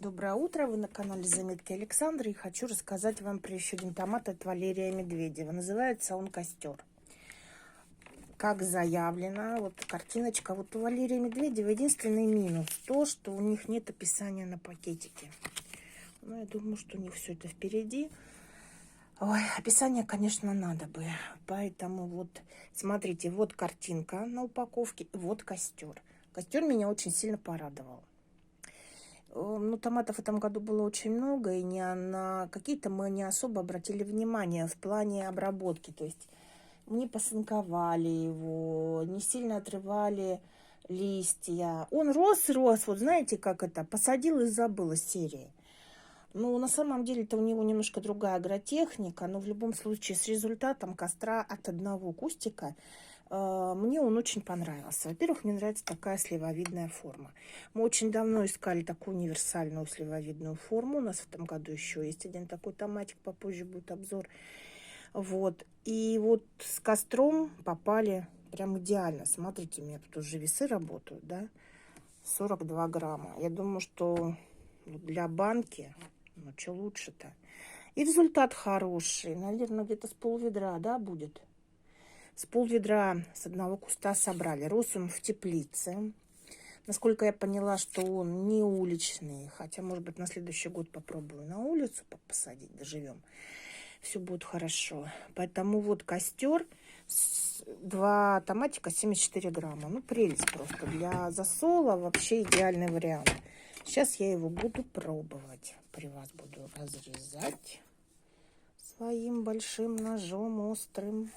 Доброе утро, вы на канале Заметки Александры, и хочу рассказать вам про еще один томат от Валерия Медведева. Называется он «Костер». Как заявлено, вот картиночка, вот у Валерия Медведева единственный минус то, что у них нет описания на пакетике. Ну, я думаю, что у них все это впереди. Ой, описание, конечно, надо бы. Поэтому вот, смотрите, вот картинка на упаковке, вот костер. Костер меня очень сильно порадовал. Ну, томатов в этом году было очень много, и на какие-то мы не особо обратили внимание в плане обработки. То есть не посынковали его, не сильно отрывали листья. Он рос и рос, вот знаете, как это, посадил и забыл из серии. Ну, на самом деле-то у него немножко другая агротехника, но в любом случае с результатом костра от одного кустика мне он очень понравился. Во-первых, мне нравится такая сливовидная форма. Мы очень давно искали такую универсальную сливовидную форму. У нас в этом году еще есть один такой томатик, попозже будет обзор. Вот. И вот с костром попали прям идеально. Смотрите, у меня тут уже весы работают, да? 42 грамма. Я думаю, что для банки, ну, что лучше-то. И результат хороший. Наверное, где-то с пол-ведра, да, будет? С пол-ведра с одного куста собрали. Рос он в теплице. Насколько я поняла, что он не уличный. Хотя, может быть, на следующий год попробую на улицу посадить. Доживем. Все будет хорошо. Поэтому вот костер. 2 томатика 74 грамма. Ну, прелесть просто. Для засола вообще идеальный вариант. Сейчас я его буду пробовать. При вас буду разрезать своим большим ножом острым.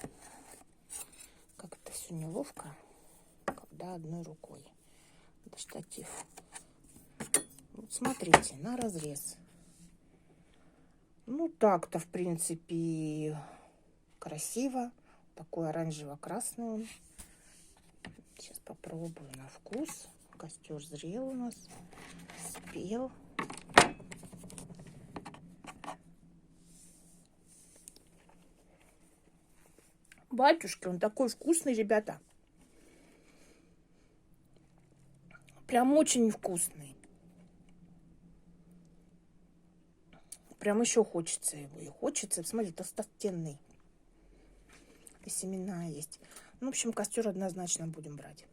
Как это все неловко, когда одной рукой. Это штатив. Вот смотрите, на разрез. Ну, так-то, в принципе, красиво. Такой оранжево-красный он. Сейчас попробую на вкус. Костер зрел у нас. Спел. Батюшки, он такой вкусный, ребята. Прям очень вкусный. Прям еще хочется его. И хочется, смотрите, толстостенный. И семена есть. Ну, в общем, костер однозначно будем брать.